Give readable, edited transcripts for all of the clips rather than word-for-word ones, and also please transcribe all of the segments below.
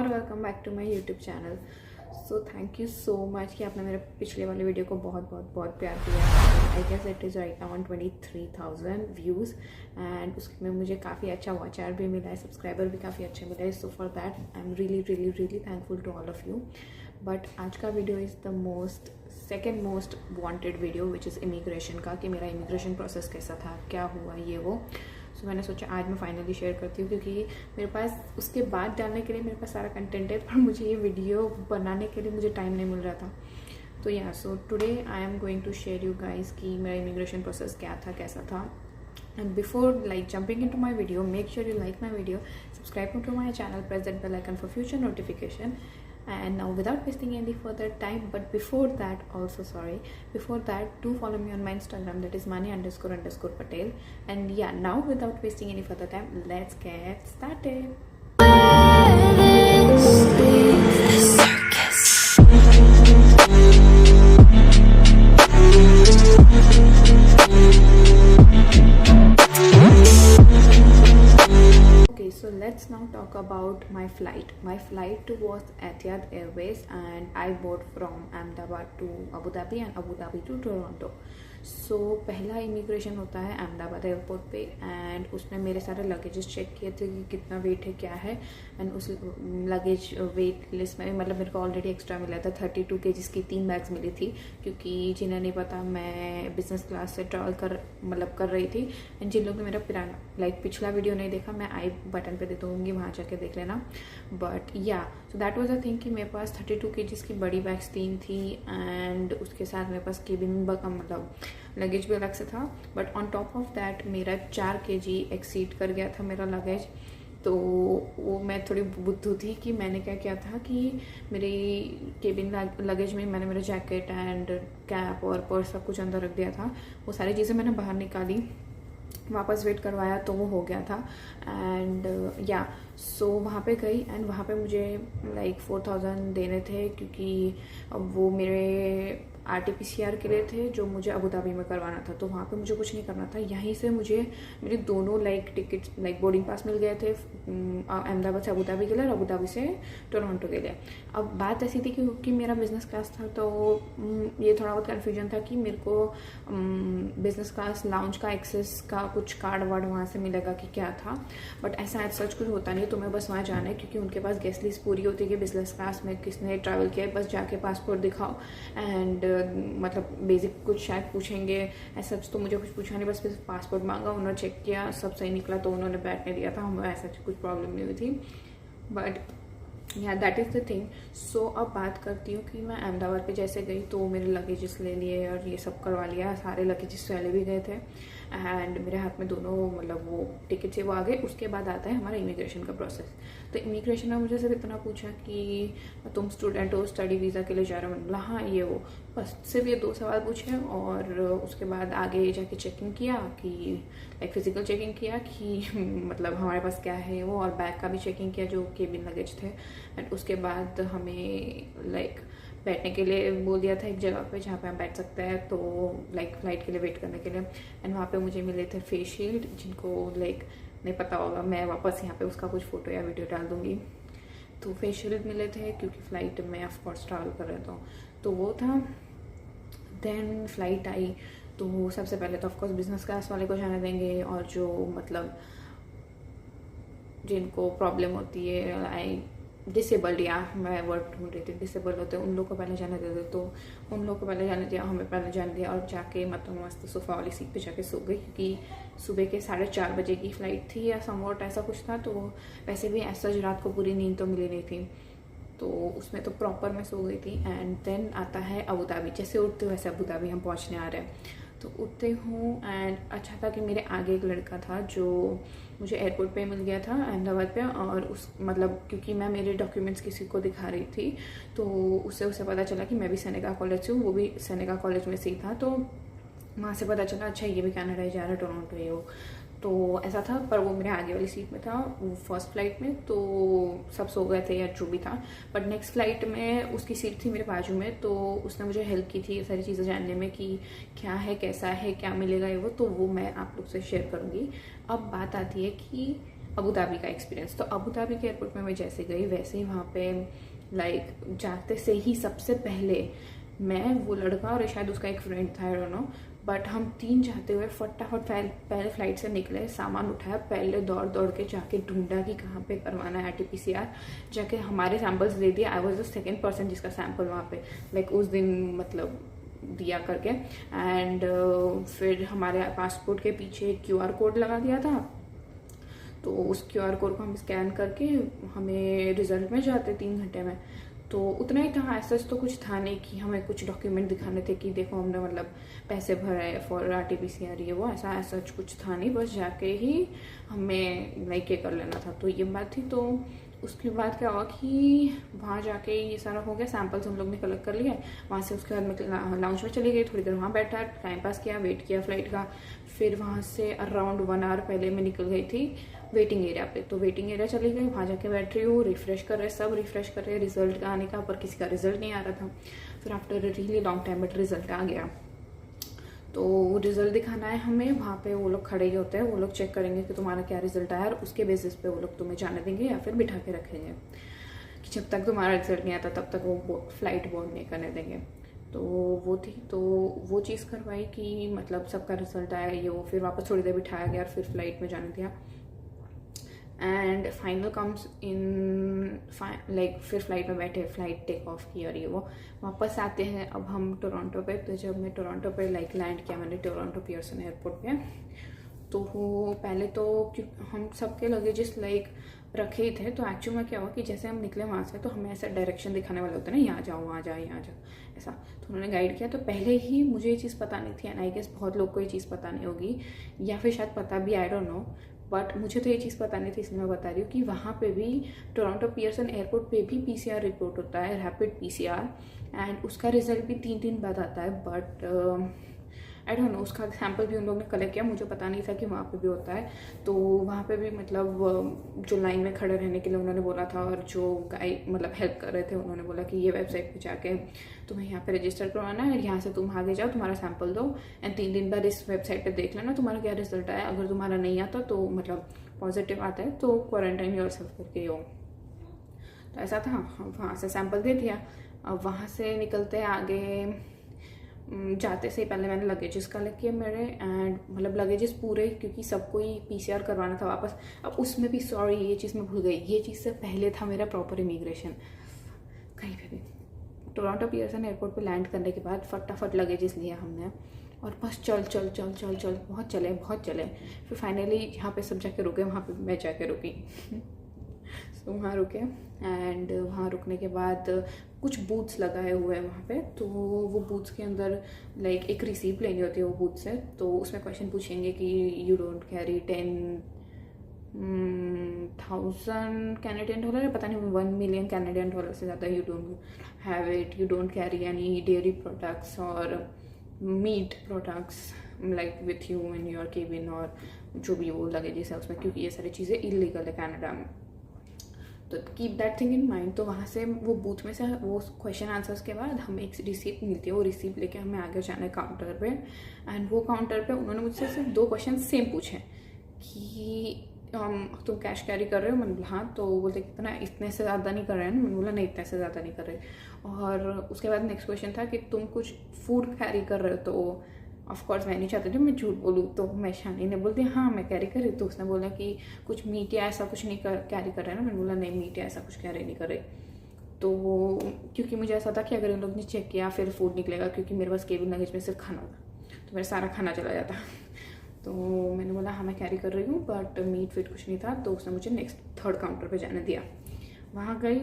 और welcome back to my YouTube channel. So thank you so much कि आपने मेरे पिछले वाले वीडियो को बहुत प्यार दिया। I guess it is right now on 23,000 views and उसमें मुझे काफ़ी अच्छा वॉच आवर भी मिला है, सब्सक्राइबर भी काफ़ी अच्छे मिले हैं। So for that I am really thankful to all of you. But आज का video is the second most wanted video which is immigration का, कि मेरा इमिग्रेशन प्रोसेस कैसा था, क्या हुआ, ये वो। सो मैंने सोचा आज मैं फाइनली शेयर करती हूँ, क्योंकि मेरे पास उसके बाद डालने के लिए मेरे पास सारा कंटेंट है, पर मुझे ये वीडियो बनाने के लिए मुझे टाइम नहीं मिल रहा था। तो या so today I am going to share you guys कि मेरा इमिग्रेशन प्रोसेस क्या था, कैसा था। And before jumping into my video, make sure you like my video, subscribe to my channel, press that bell icon for future notification. And now without wasting any further time, but before that do follow me on my Instagram, that is mani__patel. And yeah, now without wasting any further time, let's get started. So let's now talk about my flight. My flight was Etihad Airways and I board from Ahmedabad to Abu Dhabi and Abu Dhabi to Toronto. सो पहला immigration होता है Ahmedabad airport पे and उसने मेरे सारे luggages check किए थे कि कितना वेट है, क्या है। एंड उस लगेज वेट लिस्ट में मतलब मेरे को ऑलरेडी एक्स्ट्रा मिला था 32 kgs की 3 बैग्स मिली थी, क्योंकि जिन्हें नहीं पता मैं बिजनेस क्लास से ट्रैवल कर रही थी। एंड जिन लोग ने मेरा पिछला वीडियो नहीं देखा, मैं आई बटन पे दे दूँगी, वहाँ जाके देख लेना। बट या so that was the thing कि मेरे पास 32 kgs की बड़ी बैग्स 3 थी एंड उसके साथ मेरे पास केबिन मतलब लगेज भी अलग से था। But on top of that मेरा 4 kg एक्सीड कर गया था मेरा लगेज। तो वो मैं थोड़ी बुद्धू थी कि मैंने क्या किया था कि मेरी केबिन लगेज में मैंने मेरा जैकेट एंड कैप और पर्स सब कुछ अंदर रख दिया था। वो सारी चीज़ें मैंने बाहर निकाली, वापस वेट करवाया तो वो हो गया था। एंड या सो वहाँ पे गई एंड वहाँ पे मुझे 4,000 देने थे, क्योंकि वो मेरे RT-PCR के लिए थे जो मुझे अबू धाबी में करवाना था। तो वहाँ पे मुझे कुछ नहीं करना था, यहीं से मुझे मेरे दोनों टिकट्स बोर्डिंग पास मिल गए थे, अहमदाबाद से अबू धाबी के लिए और अबू धाबी से टोरंटो के लिए। अब बात ऐसी थी क्योंकि मेरा बिजनेस क्लास था, तो ये थोड़ा बहुत कन्फ्यूजन था कि मेरे को बिजनेस क्लास लाउंज का एक्सेस का कुछ कार्ड वार्ड वहाँ से मिलेगा कि क्या था। बट ऐसा सच कुछ होता नहीं, तुम्हें बस वहाँ जाना है, क्योंकि उनके पास गेस्ट लिस्ट पूरी होती है कि बिजनेस क्लास में किसने ट्रैवल किया है। बस जाके पासपोर्ट दिखाओ एंड मतलब बेसिक कुछ शायद पूछेंगे, ऐसा तो मुझे कुछ पूछा नहीं, बस पासपोर्ट मांगा, उन्होंने चेक किया, सब सही निकला तो उन्होंने बैठने दिया था, हमें ऐसा कुछ प्रॉब्लम नहीं हुई थी। बट या दैट इज़ द थिंग। सो अब बात करती हूँ कि मैं अहमदाबाद पे जैसे गई तो मेरे लगेजेस ले लिए और ये सब करवा लिया, सारे लगेजेस पहले भी गए थे एंड मेरे हाथ में दोनों वो टिकट से वो आ गए। उसके बाद आता है हमारा इमिग्रेशन का प्रोसेस। तो इमिग्रेशन में मुझे सिर्फ इतना पूछा कि तुम स्टूडेंट हो, स्टडी वीज़ा के लिए जा रहे हो, बोला हाँ ये वो, बस सिर्फ ये 2 सवाल पूछे। और उसके बाद आगे जाके चेकिंग किया कि फिजिकल चेकिंग किया कि मतलब हमारे पास क्या है वो, और बैग का भी चेकिंग किया जो केबिन लगेज थे। एंड उसके बाद हमें बैठने के लिए बोल दिया था एक जगह पे जहाँ पे हम बैठ सकते हैं, तो फ्लाइट के लिए वेट करने के लिए। एंड वहाँ पे मुझे मिले थे फेस शील्ड, जिनको नहीं पता होगा, मैं वापस यहाँ पे उसका कुछ फ़ोटो या वीडियो डाल दूँगी। तो फेस शील्ड मिले थे क्योंकि फ़्लाइट में ऑफकोर्स ट्रैवल कर रहे थे, तो वो था। देन फ्लाइट आई तो सबसे पहले तो ऑफकोर्स बिजनेस क्लास वाले को जाने देंगे, और जो मतलब जिनको प्रॉब्लम होती है डिसेबल्ड, या मैं वर्ड ढूंढ रही थी, डिसेबल होते हैं उन लोग को पहले जाने देते, तो उन लोग को पहले जाने दिया, हमें पहले जाने दिया। और जाके मतलब मस्त सोफ़ा वाली सीट पे जाके सो गई, क्योंकि सुबह के 4:30 बजे की फ़्लाइट थी या समवॉट ऐसा कुछ था। तो वैसे भी ऐसा रात को पूरी नींद तो मिली नहीं थी, तो उसमें तो प्रॉपर मैं सो गई थी। एंड देन आता है अबू धाबी, जैसे उठते वैसे अबू धाबी हम पहुँचने आ रहे हैं। तो उठते हूँ एंड अच्छा था कि मेरे आगे एक लड़का था जो मुझे एयरपोर्ट पे मिल गया था अहमदाबाद पे। और उस मतलब क्योंकि मैं मेरे डॉक्यूमेंट्स किसी को दिखा रही थी, तो उसे पता चला कि मैं भी सेनेगा कॉलेज से हूँ, वो भी सेनेगा कॉलेज में से ही था। तो वहाँ से पता चला अच्छा ये भी कनाडा ही जा रहा है, टोरंटो ही हो। तो ऐसा था, पर वो मेरे आगे वाली सीट में था, वो फर्स्ट फ्लाइट में, तो सब सो गए थे या जो भी था। बट नेक्स्ट फ्लाइट में उसकी सीट थी मेरे बाजू में, तो उसने मुझे हेल्प की थी ये सारी चीज़ें जानने में कि क्या है, कैसा है, क्या मिलेगा ये वो। तो वो मैं आप लोग से शेयर करूँगी। अब बात आती है कि अबू धाबी का एक्सपीरियंस। तो अबू धाबी के एयरपोर्ट में मैं जैसे गई वैसे ही वहाँ पे लाइक जाते से ही सबसे पहले मैं, वो लड़का और शायद उसका एक फ्रेंड था, आई डोंट नो, बट हम 3 जाते हुए फटाफट पहले फ्लाइट से निकले, सामान उठाया, पहले दौड़ दौड़ के जाके ढूंढा कि कहाँ पे करवाना है RT-PCR, जाके हमारे सैम्पल्स दे दिए। I was the second person जिसका सैम्पल वहाँ पे लाइक उस दिन मतलब दिया करके। एंड फिर हमारे पासपोर्ट के पीछे QR कोड लगा दिया था, तो उस QR कोड को हम स्कैन करके हमें रिजल्ट में जाते 3 घंटे में। तो उतना ही था, ऐसा तो कुछ था नहीं कि हमें कुछ डॉक्यूमेंट दिखाने थे कि देखो हमने मतलब पैसे भरे फॉर RT-PCR ये वो, ऐसा कुछ था नहीं, बस जाके ही हमें लाइक ये कर लेना था। तो ये बात थी। तो उसके बाद क्या हुआ कि वहाँ जाके ये सारा हो गया, सैम्पल्स हम लोग ने कलेक्ट कर लिया। वहाँ से उसके बाद मैं लाउंज में चली गई, थोड़ी देर वहाँ बैठा, टाइम पास किया, वेट किया फ्लाइट का। फिर वहाँ से अराउंड 1 आवर पहले मैं निकल गई थी वेटिंग एरिया पे। तो वेटिंग एरिया चली गई, वहाँ जाके बैठ रही हूँ, रिफ्रेश कर रहे, सब रिफ्रेश कर रहे रिजल्ट का आने का, पर किसी का रिजल्ट नहीं आ रहा था। फिर after really long time but result आ गया। तो रिजल्ट दिखाना है हमें, वहाँ पे वो लोग खड़े ही होते हैं, वो लोग चेक करेंगे कि तुम्हारा क्या रिजल्ट आया, और उसके बेसिस पे वो लोग तुम्हें जाने देंगे या फिर बिठा के रखेंगे कि जब तक तुम्हारा रिजल्ट नहीं आता तब तक वो फ्लाइट बोर्ड नहीं करने देंगे। तो वो थी, तो वो चीज़ करवाई कि मतलब सबका रिजल्ट आया ये वो, फिर वापस थोड़ी देर बिठाया गया और फिर फ्लाइट में जाने दिया। And final comes in like फिर फ्लाइट में बैठे, फ्लाइट टेक ऑफ की और ये वो, वापस आते हैं अब हम टोरंटो पे। तो जब मैं टोरंटो पे लाइक लैंड किया मैंने टोरंटो पियर्सन एयरपोर्ट पे, तो पहले तो हम सबके लगेजेस लाइक रखे ही थे। तो एक्चुअली में क्या हुआ कि जैसे हम निकले वहाँ से तो हमें ऐसा डायरेक्शन दिखाने वाले होते हैं ना, यहाँ जाओ वहाँ जाओ यहाँ जाओ ऐसा, तो उन्होंने गाइड किया। तो पहले ही मुझे ये चीज़ पता नहीं थी, एंड आई गेस बहुत लोग को ये चीज़ पता नहीं होगी, या फिर शायद पता भी, आई डोंट नो, बट मुझे तो ये चीज़ पता नहीं थी, इसलिए मैं बता रही हूँ कि वहाँ पे भी टोरंटो पियर्सन एयरपोर्ट पे भी PCR रिपोर्ट होता है, रैपिड PCR, एंड उसका रिजल्ट भी 3 दिन बाद आता है। बट आई डोंट नो, उसका सैम्पल भी उन लोगों ने कलेक्ट किया, मुझे पता नहीं था कि वहाँ पे भी होता है। तो वहाँ पे भी मतलब जो लाइन में खड़े रहने के लिए उन्होंने बोला था, और जो गाइड मतलब हेल्प कर रहे थे उन्होंने बोला कि ये वेबसाइट पे जाके तुम्हें यहाँ पे रजिस्टर करवाना है, और यहाँ से तुम आगे जाओ, तुम्हारा सैम्पल दो, एंड 3 दिन बाद इस वेबसाइट पर देख लेना तुम्हारा क्या रिजल्ट आया। अगर तुम्हारा नहीं आता तो मतलब पॉजिटिव आता है तो क्वारंटाइन योरसेल्फ करके हो। तो ऐसा था, वहाँ से सैम्पल दे दिया। अब वहाँ से निकलते आगे जाते से पहले मैंने लगेजेस कलेक्ट किए मेरे, एंड मतलब लगेजेस पूरे, क्योंकि सबको ही PCR करवाना था वापस। अब उसमें भी सॉरी ये चीज़ मैं भूल गई, ये चीज़ से पहले था मेरा प्रॉपर इमिग्रेशन कहीं पे भी। टोरंटो पियर्सन एयरपोर्ट पे लैंड करने के बाद फटाफट लगेजेस लिया हमने, और बस चल चल चल चल चल बहुत चले। फिर फाइनली जहाँ पे सब जाके रुके वहाँ पे मैं जाके रुकी। तो वहाँ रुके, एंड वहाँ रुकने के बाद कुछ बूथ्स लगाए हुए हैं वहाँ पे। तो वो बूथ्स के अंदर लाइक एक रिसीप्ट लेनी होती है वो बूथ से। तो उसमें क्वेश्चन पूछेंगे कि you don't carry 10,000 Canadian dollar, पता नहीं 1 मिलियन कैनेडियन डॉलर से ज़्यादा, you don't have it, you don't carry any dairy products और meat products like with you in your cabin, और जो भी वो लगेजेस है उसमें, क्योंकि ये सारी चीज़ें इलीगल है कनाडा में। तो keep that thing in mind. तो वहाँ से वो बूथ में से वो क्वेश्चन आंसर्स के बाद हमें एक रिसीप्ट मिलती है, वो रिसीप्ट लेके हमें आगे जाना है काउंटर पे। एंड वो काउंटर पे उन्होंने मुझसे सिर्फ 2 क्वेश्चन सेम पूछे कि तुम कैश कैरी कर रहे हो? मैंने बोला हाँ। तो बोलते कितना, इतने से ज़्यादा नहीं कर रहे हैं ना? मैंने बोला नहीं, इतने से ज़्यादा नहीं कर रहे। और उसके बाद नेक्स्ट क्वेश्चन था कि तुम कुछ फूड कैरी कर रहे हो? तो ऑफकोर्स मैं नहीं चाहती थी मैं झूठ बोलूँ, तो मैं शानी ने बोलती हाँ मैं कैरी कर रही। तो उसने बोला कि कुछ मीट या ऐसा कुछ नहीं कैरी कर रहे ना? मैंने बोला नहीं, मीट या ऐसा कुछ कैरी नहीं कर रहे। तो क्योंकि मुझे ऐसा था कि अगर इन लोग ने चेक किया फिर फूड निकलेगा, क्योंकि मेरे पास केबिन लगेज में सिर्फ खाना था, तो मेरा सारा खाना चला जाता। तो मैंने बोला हाँ मैं कैरी कर रही हूँ, बट मीट फिट कुछ नहीं था। तो उसने मुझे नेक्स्ट 3rd काउंटर पे जाने दिया। वहाँ गई,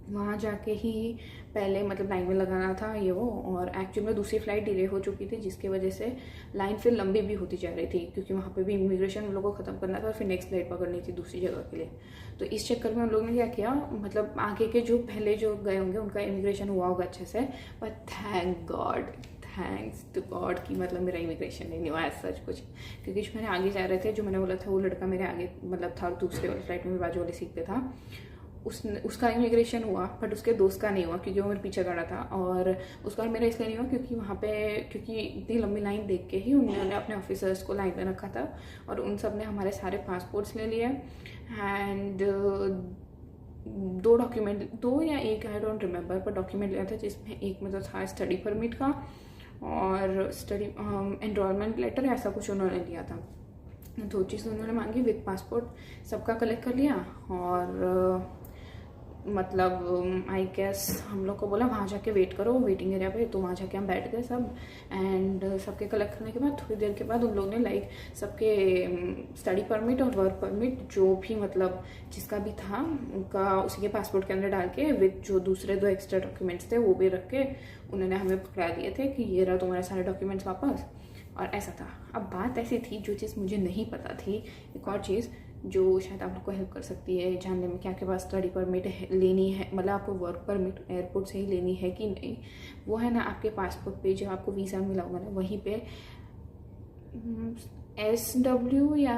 वहाँ जाके ही पहले मतलब लाइन में लगाना था ये वो, और एक्चुअली में दूसरी फ्लाइट डिले हो चुकी थी, जिसकी वजह से लाइन फिर लंबी भी होती जा रही थी, क्योंकि वहाँ पे भी इमिग्रेशन उन लोगों को ख़त्म करना था और फिर नेक्स्ट फ्लाइट पकड़नी थी दूसरी जगह के लिए। तो इस चक्कर में उन लोगों ने क्या किया, मतलब आगे के जो पहले जो गए होंगे उनका इमिग्रेशन हुआ होगा अच्छे से, पर थैंक्स टू गॉड कि मतलब मेरा इमिग्रेशन नहीं हुआ ऐसा कुछ, क्योंकि जो मेरे आगे जा रहे थे, जो मैंने बोला था वो लड़का मेरे आगे मतलब था, दूसरे वाली फ्लाइट में बाजू वाली सीट पे था, उसका इमिग्रेशन हुआ बट उसके दोस्त का नहीं हुआ क्योंकि वो मेरे पीछे खड़ा था, और उसका और मेरा इसलिए नहीं हुआ क्योंकि वहाँ पे क्योंकि इतनी लंबी लाइन देख के ही उन्होंने अपने ऑफिसर्स को लाइन में रखा था और उन सब ने हमारे सारे पासपोर्ट्स ले लिए एंड 2 डॉक्यूमेंट, 2 या 1 आई डोंट रिमेम्बर, पर डॉक्यूमेंट लिया था जिसमें एक में तो था स्टडी परमिट का और स्टडी एनरोलमेंट लेटर ऐसा कुछ उन्होंने लिया था। 2 चीज़ उन्होंने मांगी विद पासपोर्ट, सबका कलेक्ट कर लिया और मतलब आई गेस हम लोग को बोला वहाँ जाके वेट करो वेटिंग एरिया पे, तो वहाँ जाके हम बैठ गए सब एंड सबके कलेक्ट करने के बाद थोड़ी देर के बाद उन लोगों ने लाइक सबके स्टडी परमिट और वर्क परमिट जो भी मतलब जिसका भी था उनका उसी के पासपोर्ट के अंदर डाल के विद जो दूसरे 2 एक्स्ट्रा डॉक्यूमेंट्स थे वो भी रख के उन्होंने हमें पकड़ा दिए थे कि ये रहा तुम्हारे सारे डॉक्यूमेंट्स वापस, और ऐसा था। अब बात ऐसी थी जो चीज़ मुझे नहीं पता थी, एक और चीज़ जो शायद आप लोग को हेल्प कर सकती है जानने में कि आपके पास स्टडी परमिट लेनी है, मतलब आपको वर्क परमिट एयरपोर्ट से ही लेनी है कि नहीं, वो है ना आपके पासपोर्ट पे जो आपको वीज़ा मिला होगा ना वहीं पे SW या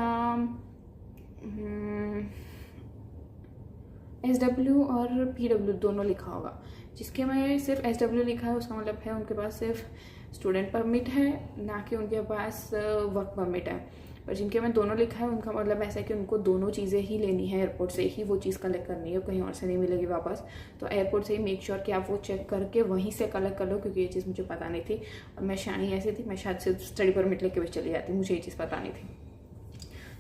SW और PW दोनों लिखा होगा। जिसके में सिर्फ SW लिखा है उसका मतलब है उनके पास सिर्फ स्टूडेंट परमिट है, ना कि उनके पास वर्क परमिट है। पर जिनके में दोनों लिखा है उनका मतलब ऐसा है कि उनको दोनों चीज़ें ही लेनी है, एयरपोर्ट से ही वो चीज़ कलेक्ट करनी है, कहीं और से नहीं मिलेगी वापस। तो एयरपोर्ट से ही मेक श्योर कि आप वो चेक करके वहीं से कलेक्ट कर लो, क्योंकि ये चीज़ मुझे पता नहीं थी और मैं शानी ऐसी थी मैं शायद सिर्फ स्टडी परमिट लेके भी चली जाती, मुझे ये चीज़ पता नहीं थी।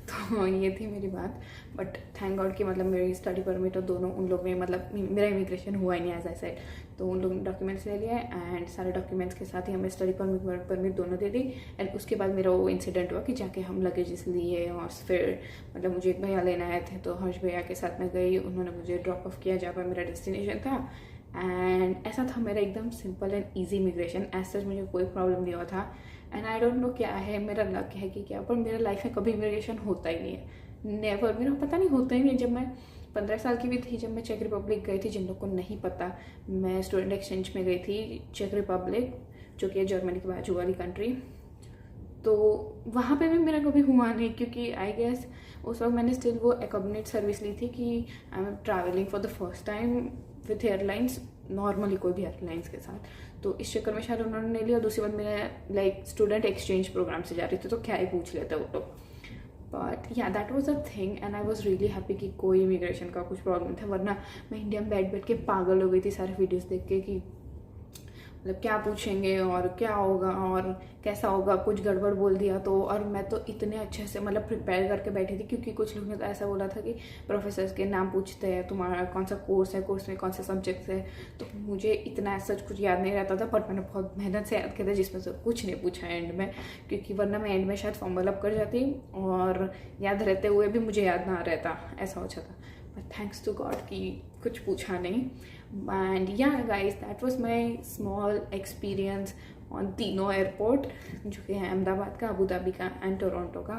तो ये थी मेरी बात, बट थैंक गॉड कि मतलब मेरी स्टडी परमिट और दोनों उन लोग में मतलब मेरा इमिग्रेशन हुआ ही नहीं एज आई सेड, तो उन लोगों ने डॉक्यूमेंट्स ले लिए एंड सारे डॉक्यूमेंट्स के साथ ही हमें स्टडी परमिट वर्क परमिट दोनों दे दी। एंड उसके बाद मेरा वो इंसिडेंट हुआ कि जाके हम लगेजेस लिए और फिर मतलब मुझे एक भैया लेने आए थे तो हर्ष भैया के साथ मैं गई, उन्होंने मुझे ड्रॉप ऑफ किया जहाँ पर मेरा डेस्टिनेशन था। एंड ऐसा था मेरा एकदम simple and easy immigration, as such मुझे कोई प्रॉब्लम नहीं हुआ था। एंड आई डोंट नो क्या है, मेरा लक है कि क्या, पर मेरा लाइफ में कभी इमिग्रेशन होता ही नहीं है, नेवर, मेरा पता नहीं होता ही नहीं। जब मैं 15 साल की भी थी जब मैं चेक रिपब्लिक गई थी, जिन लोग को नहीं पता मैं स्टूडेंट एक्सचेंज में गई थी चेक रिपब्लिक जो कि जर्मनी की बाजू वाली कंट्री, तो वहाँ पे भी मेरा कभी हुआ नहीं क्योंकि आई गेस उस वक्त मैंने स्टिल वो एकॉर्डिनेट सर्विस ली थी कि I am travelling for the first time with airlines, normally कोई भी एयरलाइंस के साथ, तो इस चक्कर में शायद उन्होंने नहीं लिया। दूसरी बात मैं लाइक स्टूडेंट एक्सचेंज प्रोग्राम से जा रही थी तो क्या ही पूछ लेते वो लोग, बट या that was a thing and I was really happy कि कोई इमिग्रेशन का कुछ प्रॉब्लम था, वरना मैं इंडिया में बैठ के पागल हो गई थी सारे वीडियोस देख के कि मतलब क्या पूछेंगे और क्या होगा और कैसा होगा, कुछ गड़बड़ बोल दिया तो। और मैं तो इतने अच्छे से मतलब प्रिपेयर करके बैठी थी क्योंकि कुछ लोगों ने तो ऐसा बोला था कि प्रोफेसर्स के नाम पूछते हैं, तुम्हारा कौन सा कोर्स है, कोर्स में कौन से सब्जेक्ट्स है, तो मुझे इतना सच कुछ याद नहीं रहता था, बट मैंने बहुत मेहनत से याद किया था जिसमें से कुछ नहीं पूछा एंड में, क्योंकि वरना मैं एंड में शायद फॉर्म फिल अप कर जाती और याद रहते हुए भी मुझे याद ना रहता, ऐसा हो जाता। बट थैंक्स टू गॉड कि कुछ पूछा नहीं। And yeah guys that was my small experience on तीनों एयरपोर्ट जो कि है अहमदाबाद का, अबू धाबी का एंड टोरंटो का।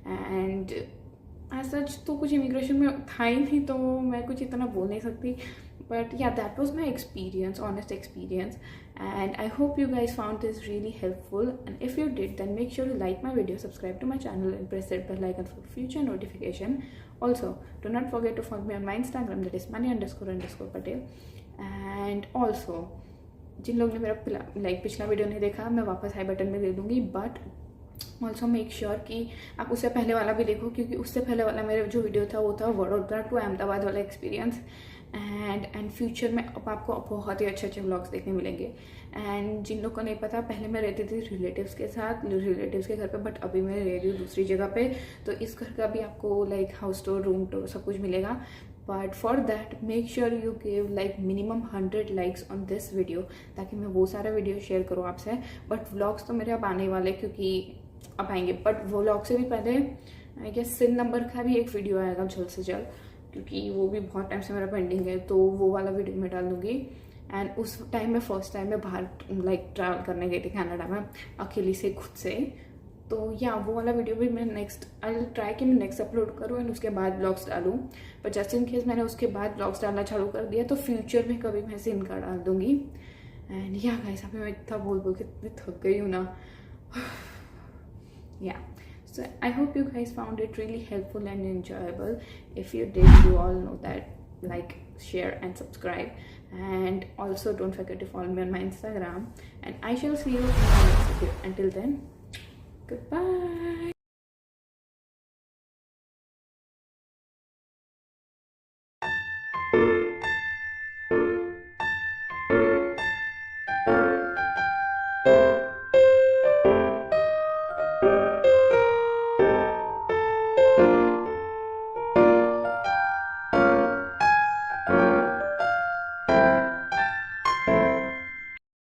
एंड एज सच तो कुछ इमिग्रेशन में था ही नहीं तो मैं कुछ इतना बोल नहीं सकती, but yeah, that was my experience, honest experience, and I hope you guys found this really helpful, and if you did then make sure to like my video, subscribe to my channel and press that bell icon for future notification. Also do not forget to follow me on my Instagram, that is money__patel, and also जिन लोगों ने मेरा like पिछला video नहीं देखा मैं वापस आई button में दे दूंगी, बट ऑल्सो मेक श्योर कि आप उससे पहले वाला भी देखो क्योंकि उससे पहले वाला मेरा जो वीडियो था वो था वडोदरा टू अहमदाबाद वाला एक्सपीरियंस। एंड फ्यूचर में अब आपको बहुत ही अच्छे अच्छे व्लॉग्स देखने मिलेंगे। एंड जिन लोग को नहीं पता, पहले मैं रहती थी रिलेटिव्स के साथ, रिलेटिव्स के घर पे, बट अभी मैं रह रही हूँ दूसरी जगह पे, तो इस घर का भी आपको like house tour, room tour सब कुछ मिलेगा। But for that make sure you give like minimum 100 likes on this video ताकि मैं वो सारा वीडियो शेयर करूँ आपसे। बट व्लॉग्स तो मेरे अब आने वाले क्योंकि अब आएंगे, बट वो व्लॉग से भी पहले आई गेस सिन नंबर का भी एक वीडियो आएगा जल्द से जल्द, क्योंकि वो भी बहुत टाइम से मेरा पेंडिंग है, तो वो वाला वीडियो मैं डाल दूँगी। एंड उस टाइम में फर्स्ट टाइम मैं बाहर लाइक ट्रैवल करने गई थी कनाडा में अकेली से, खुद से, तो या वो वाला वीडियो भी मैं नेक्स्ट आई विल ट्राई कि मैं नेक्स्ट अपलोड करूँ एंड उसके बाद ब्लॉग्स डालूँ। पर जस्ट इन केस मैंने उसके बाद ब्लॉग्स डालना चालू कर दिया तो फ्यूचर में कभी मैं सिन का डाल दूँगी। एंड या गाइस अभी मैं इतना बोल के इतनी थक गई हूँ ना। Yeah, so I hope you guys found it really helpful and enjoyable. If you did, you all know that like, share and subscribe, and also don't forget to follow me on my Instagram, and I shall see you in my next video. Until then, goodbye.